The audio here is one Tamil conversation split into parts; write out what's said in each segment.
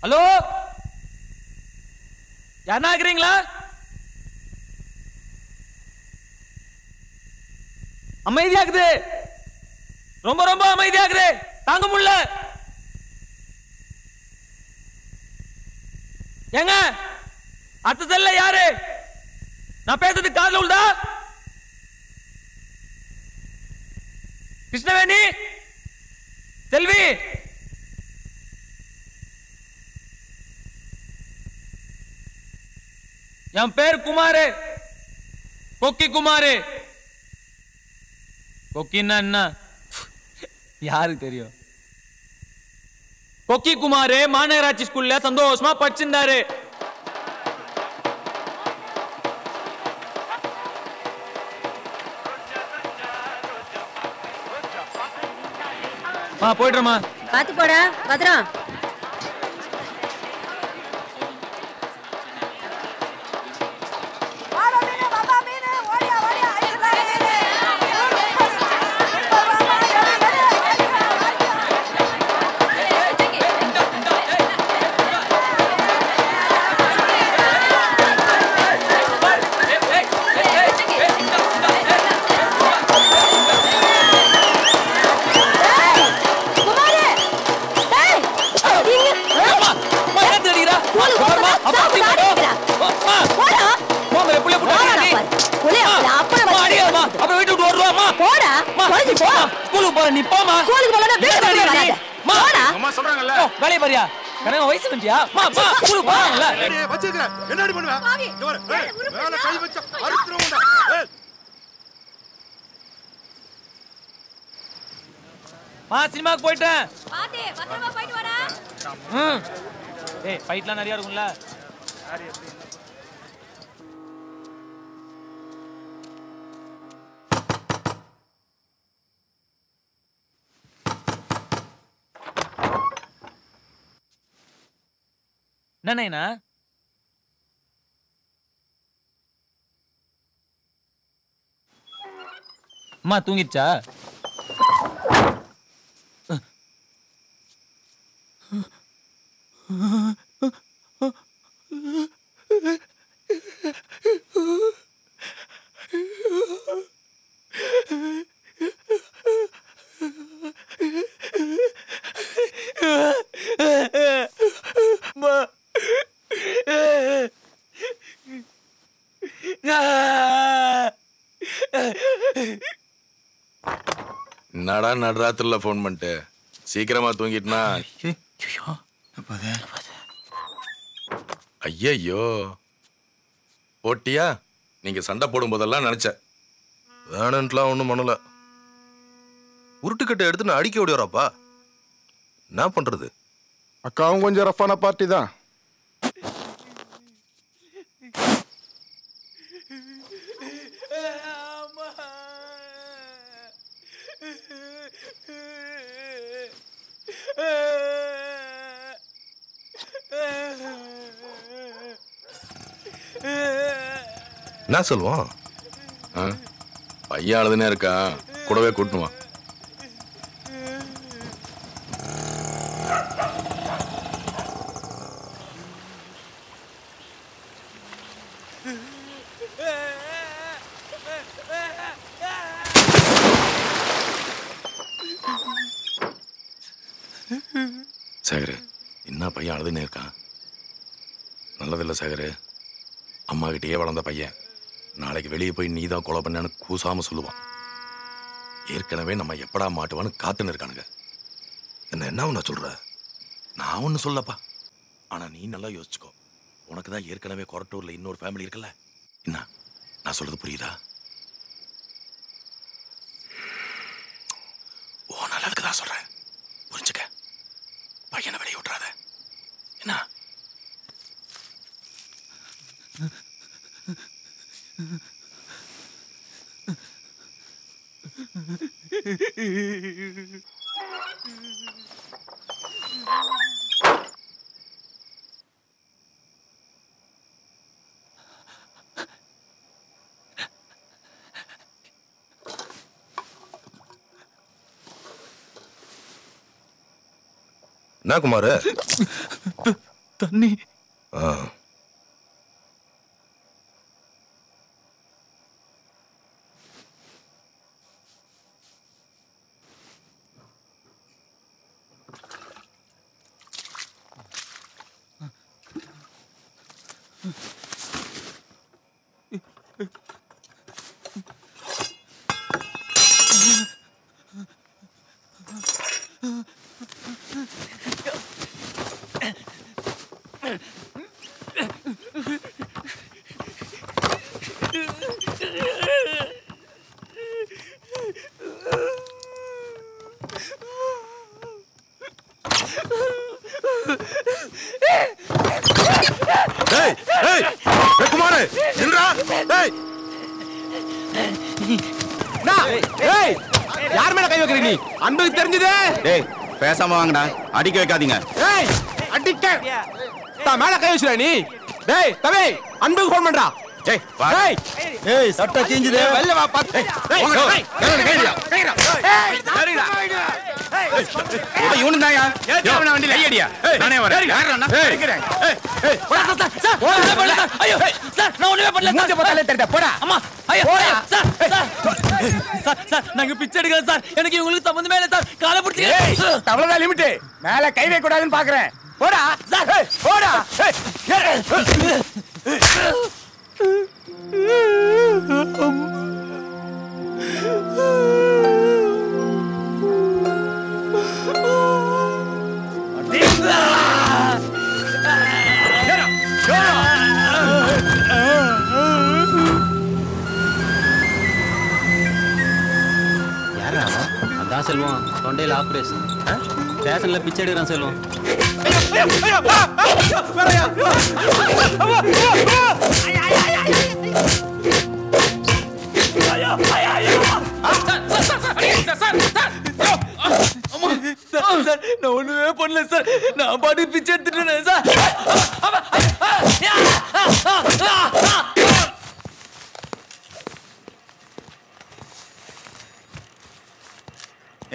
ஹலோ, யாருன்னா இருக்கிறீங்களா? அமைதியாக்குது, ரொம்ப ரொம்ப அமைதியாக்குது, தாங்க முடியல. ஏங்க அடுத்த செல்ல யாரு? நான் பேசுறது காதுல உள்ளதா? கிருஷ்ணவேணி, செல்வி, என் பேர் குமாரு, கொக்கி குமாரு. கொக்கின்னா என்ன யாருக்கு தெரியும்? கொக்கி குமாரு மாநகராட்சி ஸ்கூல்ல சந்தோஷமா படிச்சிருந்தாரு. போயிடுறோமா? பாத்து போடா, பத்திரம். சினிமாக்கு போயிட்டேன். ஃபைட்லாம் நிறைய இருக்கும்ல. என்னண்ணா அம்மா தூங்கிடுச்சா? என்னடா நடுராத்திரில போன் பண்ணிட்டு சீக்கிரமா தூங்கிட்டுனா? ஐயோ போட்டியா? நீங்க சண்டை போடும் போதெல்லாம் நினைச்சேன். வேணும்ட்டுலாம் ஒண்ணும் பண்ணல. உருட்டுக்கட்டை எடுத்து நான் அடிக்க விடுறாப்பா. என்ன பண்றது? அக்காவும் கொஞ்சம் ரஃப்பான பார்ட்டி தான். என்ன சொல்லுவான்? பையன் அழுதுனே இருக்கான், கூடவே கூட்டுவான். சேகரு, என்ன பையன் அழுதுனே இருக்கான்? நல்லதில்லை சேகரு. அம்மா கிட்டேயே வளர்ந்த பையன் நாளைக்கு வெளியே போய் நீ தான் கொலை பண்ணு கூசாம சொல்லுவான். ஏற்கனவே நம்ம எப்படா மாட்டுவான்னு காத்துன்னு இருக்கானுங்க. என்ன ஒண்ணு சொல்ற? நான் ஒண்ணு சொல்லப்பா, ஆனா நீ நல்லா யோசிச்சுக்கோ. உனக்கு தான் ஏற்கனவே கொரட்டூர்ல இன்னொரு ஃபேமிலி இருக்குல்ல. என்ன நான் சொல்றது புரியுதா? ஓ நல்லதுக்கு தான் சொல்றேன், புரிஞ்சுக்க. பையனை வெளியே விட்டுறாத என்ன? என்ன குமாரு? தண்ணி. யார் மேல கை வைக்கிற நீ? அன்புக்கு தெரிஞ்சது. டேய் பேசாம வாங்கடா, அடிக்க வைக்காதீங்க. டேய் அடிக்க தா மேல கை வச்சுற நீ. டேய் தம்பி அன்புக்கு ஃபோன் பண்றா. டேய் டேய் ஏய் சட்ட தீஞ்சுதே. வெல்ல வா பாத்து. டேய் கைடா கைடா. ஏய் இவனு தான்யா. ஏய் வண்டில கை அடியா. நானே வரேன். யாரடா? அடிக்கிறேன். ஏய் போடா சார். போடா போடா சார். ஐயோ சார் நான் ஒண்ணுமே பண்ணல. மூஞ்ச பார்த்தாலே தெரியுதா? போடா. அம்மா ஐயோ சார் சார் நாங்க பிச்சை எடுக்கிறோம் சார். எனக்கு உங்களுக்கு சம்பந்தமே இல்ல சார். காலை பிடிச்சி அவ்வளவுதான் லிமிட். மேல கை வைக்க கூடாதுன்னு பாக்குறேன். போடா சார். போடா. அதான் செல்வம் தொண்டையில் ஆப்ரேஷன் ஸ்டேஷன்ல பிச்சை எடுக்கிறான் செல்வம். நான் ஒண்ணுமே பண்ணல சார். நான் பாட்டு பிச்சை எடுத்துட்டேன் சார்.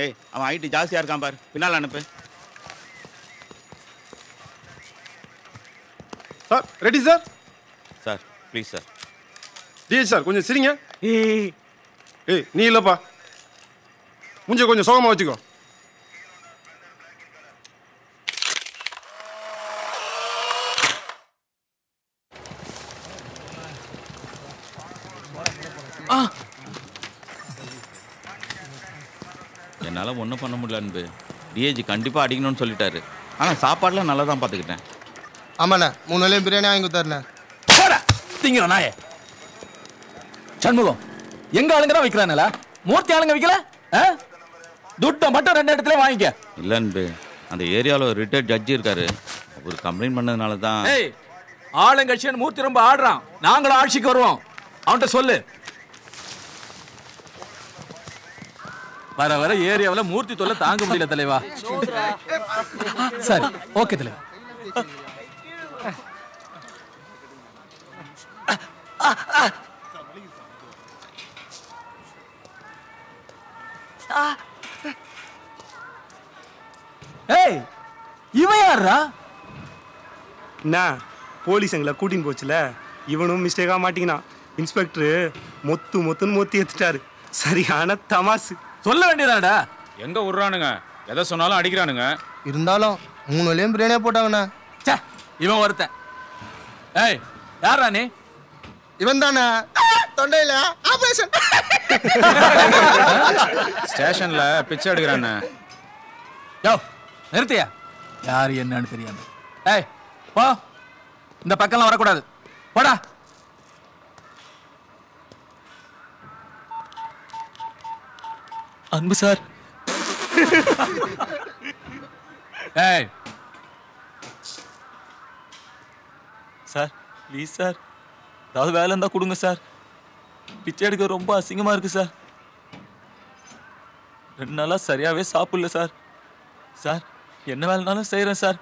ஏய் அவன் ஹைட் ஜாஸ்தியா இருக்கான் பாரு, பின்னால அனுப்பு. Sir ready sir. Sir please sir. DH sir கொஞ்சம் சிரிங்க. ஏய் நீ இல்லப்பா, மூஞ்ச கொஞ்சம் சோகமா வச்சுக்கோ. என்னால் ஒன்றும் பண்ண முடியல அன்பு. டிஏஜி கண்டிப்பாக அடிக்கணும்னு சொல்லிட்டாரு. ஆனால் சாப்பாடுலாம் நல்லா தான் பார்த்துக்கிட்டேன். ஆமாண்ணே 3 வேளையும் பிரியாணி வாங்கி கொடுத்தாருண்ணே. திங்கிற நாயே சண்முகம் எங்க ஆளுங்க தான் வைக்கிறானல, மூர்த்தி ஆளுங்க வைக்கல. துட்டை மட்டும் 2 இடத்துல வாங்கிக்க. இல்லை அன்பு, அந்த ஏரியாவில் ஒரு ரிட்டையர்ட் ஜட்ஜி இருக்காரு, அவர் கம்ப்ளைண்ட் பண்ணதுனால தான். ஆளுங்கட்சியன் மூர்த்தி ரொம்ப ஆடுறான். நாங்களும் ஆட்சிக்கு வருவோம், அவன்கிட்ட சொல்லு. வர வர ஏரியாவில் மூர்த்தி தொல்லை தாங்க முடியல தலைவா. சரி ஓகே தலைவா. ஏய் இவன் யாரா? என்ன போலீஸ் எங்களை கூட்டின்னு போச்சுல, இவனும் மிஸ்டேக்கா மாட்டிக்கினான். இன்ஸ்பெக்டர் மொத்துன்னு மொத்தி எடுத்துட்டாரு. சரியான தமாசு. சொல்ல வேண்டியதாடா. எங்க விடுறானுங்க, எதை சொன்னாலும் அடிக்கிறானுங்க. இருந்தாலும் 3 வேளையும் பிரியாணியா போட்டாங்கண்ணா. இவன் ஒருத்தன். ஏய் யாரா நீ? இவன் தானே தொண்டையில ஆபரேஷன். ஸ்டேஷன்ல பிச்சை எடுக்கிறானே. யோ நிறுத்தியா, யாரு என்னன்னு தெரியாம. ஏய் போ, இந்த பக்கம்லாம் வரக்கூடாது, போடா. அன்பு சார். ஏய் சார் ப்ளீஸ் சார், ஏதாவது வேலை இருந்தா கொடுங்க சார். பிச்சை எடுக்க ரொம்ப அசிங்கமா இருக்கு சார். 2 நாளா சரியாவே சாப்பிடல சார். சார் என்ன வேலைனாலும் செய்யறேன் சார்,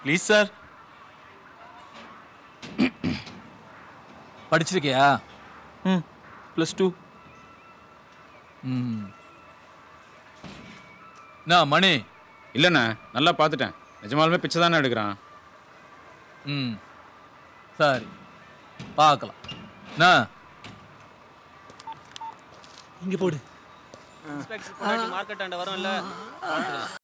ப்ளீஸ் சார். படிச்சிருக்கியா? +2. நான் மணி இல்லைண்ணே நல்லா பார்த்துட்டேன், நிஜமாலுமே பிச்சை தானே எடுக்கிறான். ம் சரி பார்க்கலாம் என்ன இங்க போடு மார்க்கெட் ஆண்ட வரும்ல